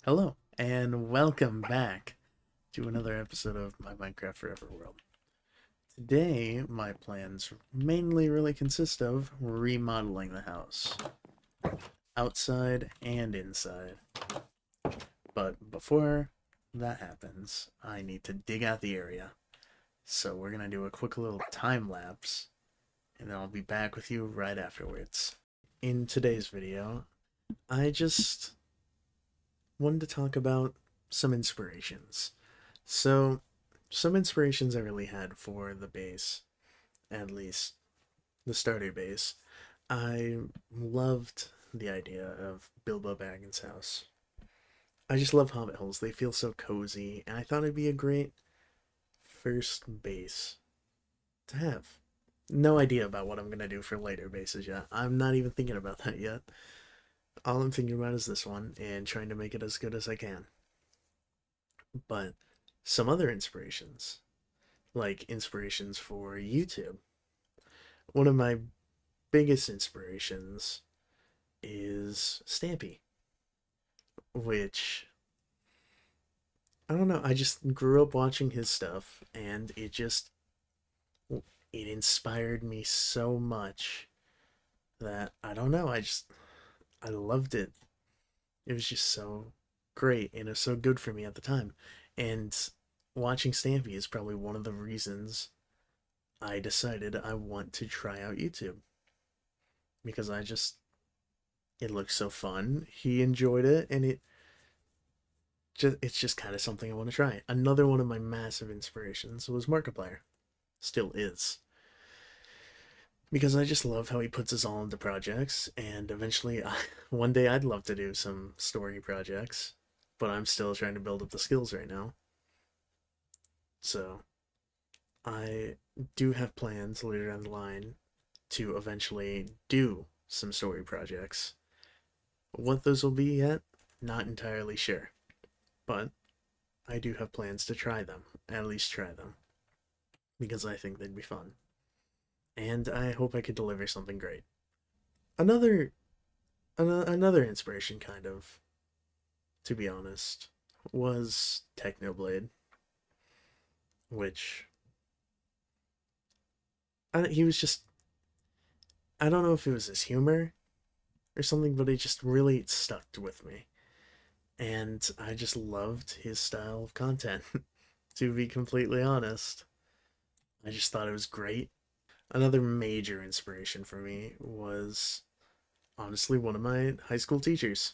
Hello, and welcome back to another episode of my Minecraft Forever World. Today, my plans mainly really consist of remodeling the house, outside and inside. But before that happens, I need to dig out the area. So we're gonna do a quick little time lapse, and then I'll be back with you right afterwards. In today's video, I just wanted to talk about some inspirations. So, some inspirations I really had for the base, at least the starter base. I loved the idea of Bilbo Baggins' house. I just love Hobbit holes. They feel so cozy, and I thought it'd be a great first base to have. No idea about what I'm gonna do for later bases yet. I'm not even thinking about that yet. All I'm thinking about is this one and trying to make it as good as I can. But some other inspirations, like inspirations for YouTube. One of my biggest inspirations is Stampy, which I don't know, I just grew up watching his stuff and it inspired me so much that I don't know, I loved it. It was just so great and it was so good for me at the time. And watching Stampy is probably one of the reasons I decided I want to try out YouTube because it looks so fun. He enjoyed it, and it's just kind of something I want to try. Another one of my massive inspirations was Markiplier, still is, because I just love how he puts us all into projects, and eventually, one day I'd love to do some story projects, but I'm still trying to build up the skills right now. So I do have plans later down the line to eventually do some story projects. What those will be yet, not entirely sure. But I do have plans to try them, at least try them, because I think they'd be fun. And I hope I could deliver something great. Another another inspiration kind of, to be honest, was Technoblade, which he was just I don't know if it was his humor or something, but it just really stuck with me. And I just loved his style of content, to be completely honest. I just thought it was great. Another major inspiration for me was honestly one of my high school teachers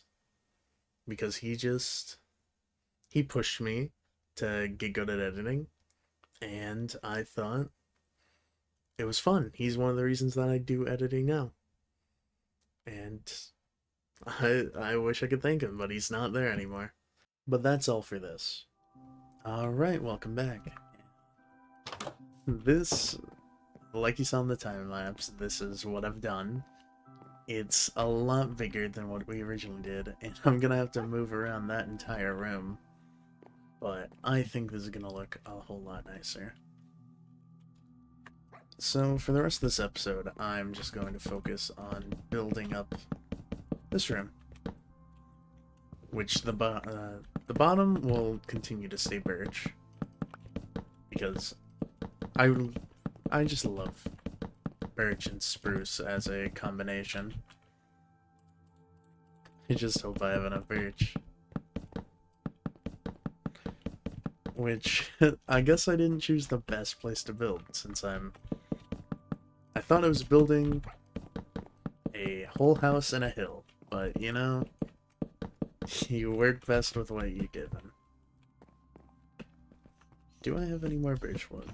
because he pushed me to get good at editing and I thought it was fun. He's one of the reasons that I do editing now. And I wish I could thank him, but he's not there anymore. But that's all for this. Alright, welcome back. This, like you saw in the time lapse, this is what I've done. It's a lot bigger than what we originally did, and I'm gonna have to move around that entire room. But I think this is gonna look a whole lot nicer. So for the rest of this episode, I'm just going to focus on building up this room, which the bottom will continue to stay birch because I I just love birch and spruce as a combination. I just hope I have enough birch. Which, I guess I didn't choose the best place to build, since I thought I was building a whole house in a hill, but you know, you work best with what you given. Do I have any more birchwood?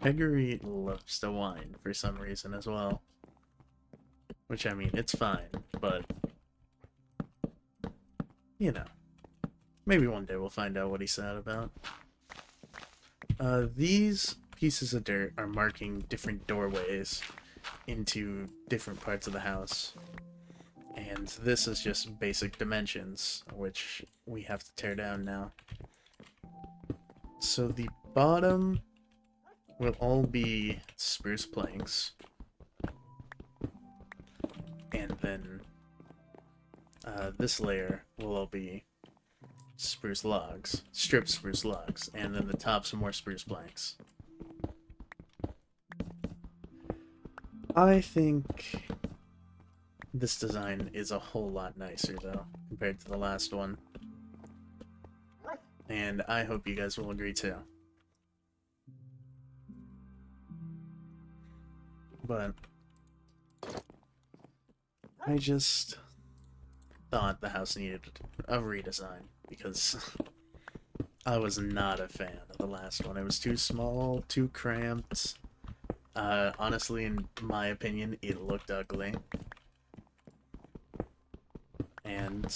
Peggery loves to whine for some reason as well. Which, I mean, it's fine, but you know, maybe one day we'll find out what he's sad about. These pieces of dirt are marking different doorways into different parts of the house. And this is just basic dimensions, which we have to tear down now. So the bottom will all be spruce planks. And then this layer will all be spruce logs, stripped spruce logs, and then the top some more spruce planks. I think this design is a whole lot nicer, though, compared to the last one. And I hope you guys will agree, too. But I just thought the house needed a redesign, because I was not a fan of the last one. It was too small, too cramped. Honestly, in my opinion, it looked ugly. And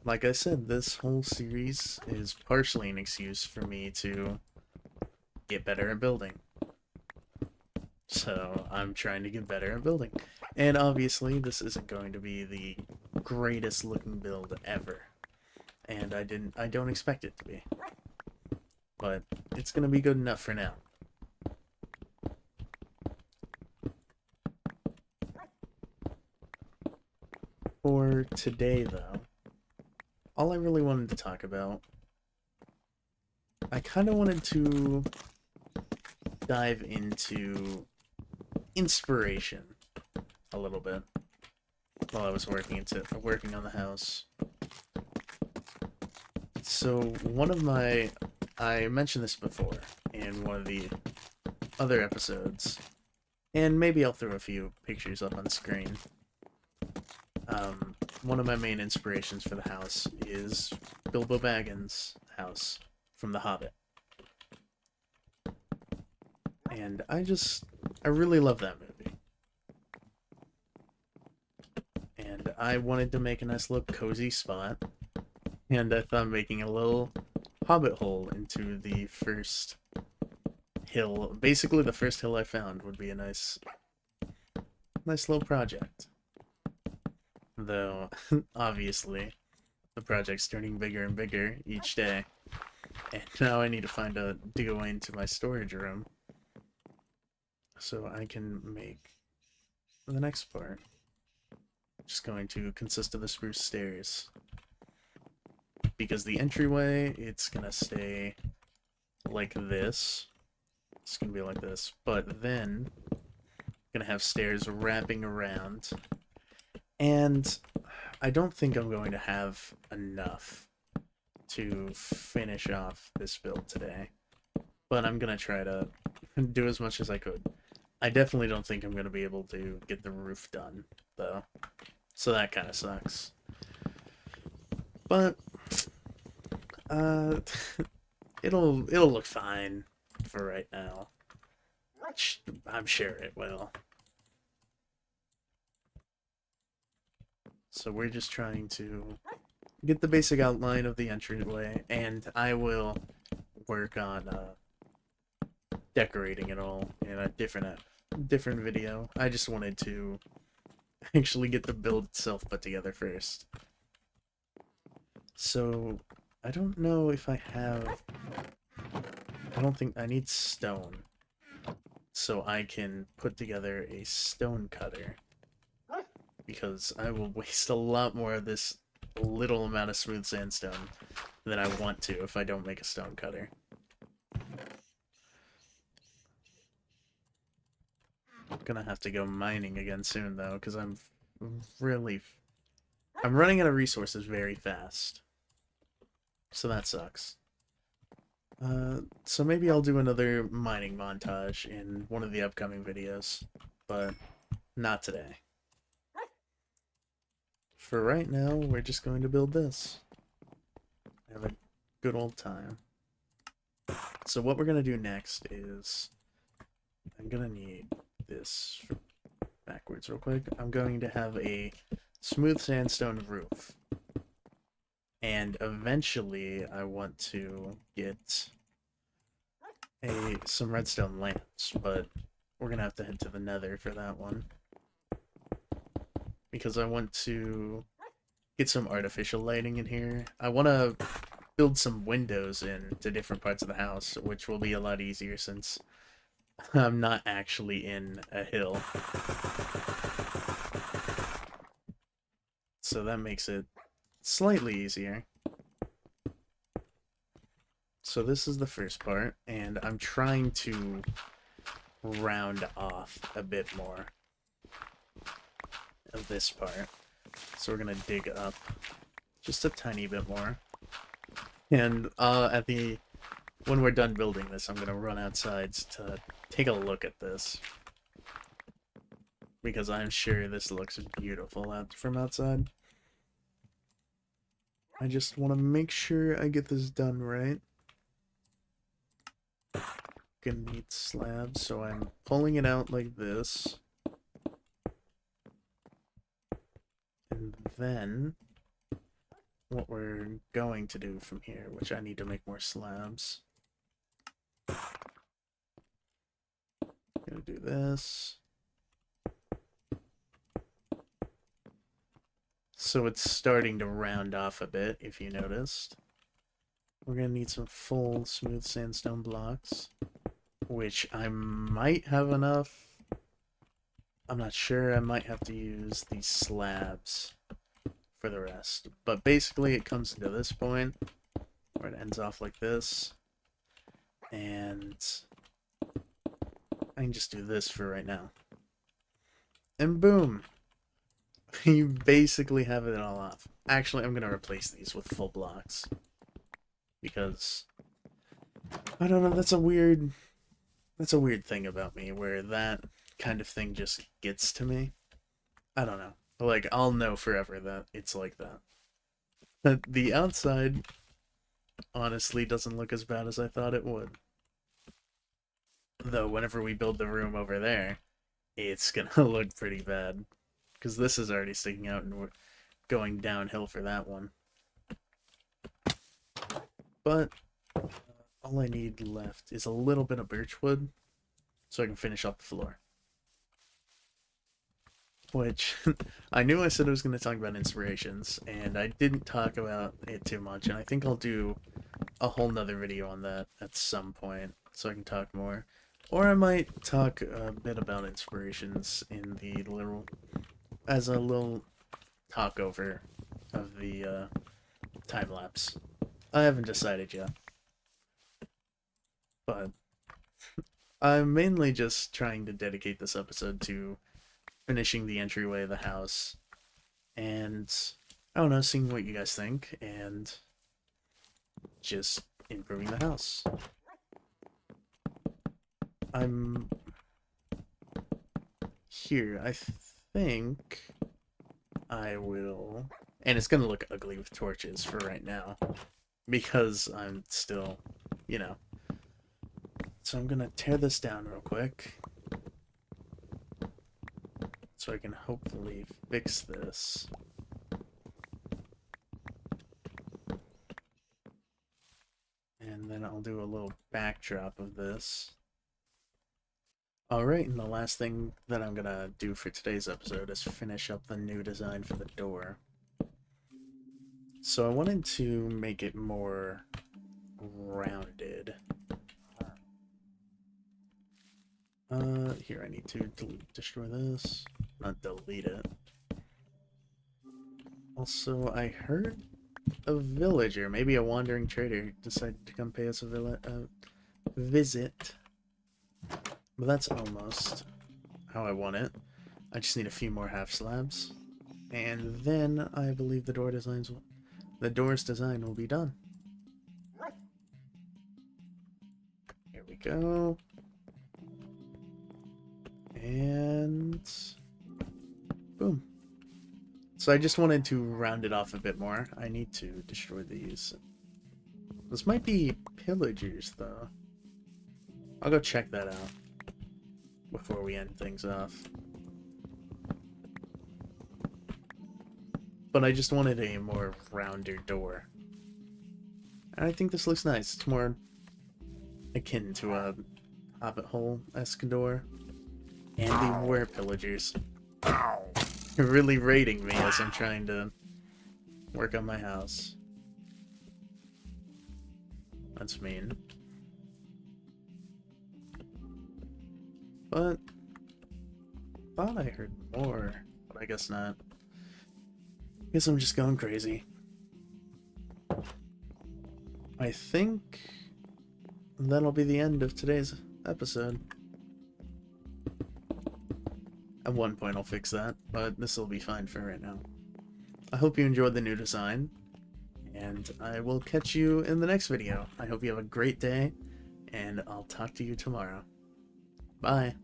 like I said, this whole series is partially an excuse for me to get better at building. So I'm trying to get better at building. And obviously, this isn't going to be the greatest looking build ever. And I don't expect it to be. But it's gonna be good enough for now. For today, though, all I really wanted to talk about, I kind of wanted to dive into inspiration a little bit while I was working on the house. So I mentioned this before in one of the other episodes, and maybe I'll throw a few pictures up on screen. One of my main inspirations for the house is Bilbo Baggins' house from The Hobbit. And I really love that movie. And I wanted to make a nice little cozy spot, and I thought making a little hobbit hole into the first hill, basically the first hill I found, would be a nice little project. Though, obviously, the project's turning bigger and bigger each day, and now I need to find a go into my storage room so I can make the next part. Just going to consist of the spruce stairs. Because the entryway, it's gonna stay like this. It's gonna be like this, but then gonna have stairs wrapping around. And I don't think I'm going to have enough to finish off this build today. But I'm gonna try to do as much as I could. I definitely don't think I'm gonna be able to get the roof done, though. So that kind of sucks. But it'll look fine for right now. I'm sure it will. So we're just trying to get the basic outline of the entryway, and I will work on decorating it all in a different video. I just wanted to actually get the build itself put together first. So I don't know if I don't think I need stone, so I can put together a stone cutter, because I will waste a lot more of this little amount of smooth sandstone than I want to if I don't make a stone cutter. I'm gonna have to go mining again soon, though, because I'm running out of resources very fast. So that sucks. So maybe I'll do another mining montage in one of the upcoming videos, but not today. For right now, we're just going to build this. Have a good old time. So what we're going to do next is, I'm going to need this backwards real quick. I'm going to have a smooth sandstone roof. And eventually, I want to get some redstone lamps, but we're going to have to head to the nether for that one. Because I want to get some artificial lighting in here. I want to build some windows into different parts of the house, which will be a lot easier since I'm not actually in a hill. So that makes it slightly easier. So this is the first part, and I'm trying to round off a bit more of this part. So we're gonna dig up just a tiny bit more. And when we're done building this, I'm gonna run outside to take a look at this. Because I'm sure this looks beautiful from outside. I just want to make sure I get this done right. Gonna need slabs, so I'm pulling it out like this. And then what we're going to do from here, which I need to make more slabs. Gonna do this. So it's starting to round off a bit, if you noticed. We're gonna need some full smooth sandstone blocks, which I might have enough. I'm not sure. I might have to use these slabs for the rest. But basically it comes to this point where it ends off like this. And I can just do this for right now. And boom! You basically have it all off. Actually, I'm going to replace these with full blocks. Because, I don't know, that's a weird thing about me, where that kind of thing just gets to me. I don't know. Like, I'll know forever that it's like that. But the outside, honestly, doesn't look as bad as I thought it would. Though, whenever we build the room over there, it's gonna look pretty bad. Because this is already sticking out and we're going downhill for that one. But all I need left is a little bit of birchwood so I can finish up the floor. Which, I knew I said I was going to talk about inspirations, and I didn't talk about it too much, and I think I'll do a whole nother video on that at some point so I can talk more. Or I might talk a bit about inspirations in the little, as a little talk over of the time lapse. I haven't decided yet. But I'm mainly just trying to dedicate this episode to finishing the entryway of the house and, I don't know, seeing what you guys think and just improving the house. I'm here. I think I will, and it's gonna look ugly with torches for right now because I'm still, you know. So I'm gonna tear this down real quick so I can hopefully fix this. And then I'll do a little backdrop of this. Alright, and the last thing that I'm gonna do for today's episode is finish up the new design for the door. So I wanted to make it more rounded. Here, I need to destroy this. Not delete it. Also, I heard a villager, maybe a wandering trader, decided to come pay us a visit. But that's almost how I want it. I just need a few more half slabs. And then I believe the door's design will be done. Here we go. And boom. So I just wanted to round it off a bit more. I need to destroy these. This might be pillagers, though. I'll go check that out before we end things off. But I just wanted a more rounder door. And I think this looks nice. It's more akin to a hobbit hole-esque door. And they were pillagers. You're really raiding me as I'm trying to work on my house. That's mean. But thought I heard more, but I guess not. Guess I'm just going crazy. I think that'll be the end of today's episode. At one point I'll fix that, but this will be fine for right now. I hope you enjoyed the new design, and I will catch you in the next video. I hope you have a great day, and I'll talk to you tomorrow. Bye.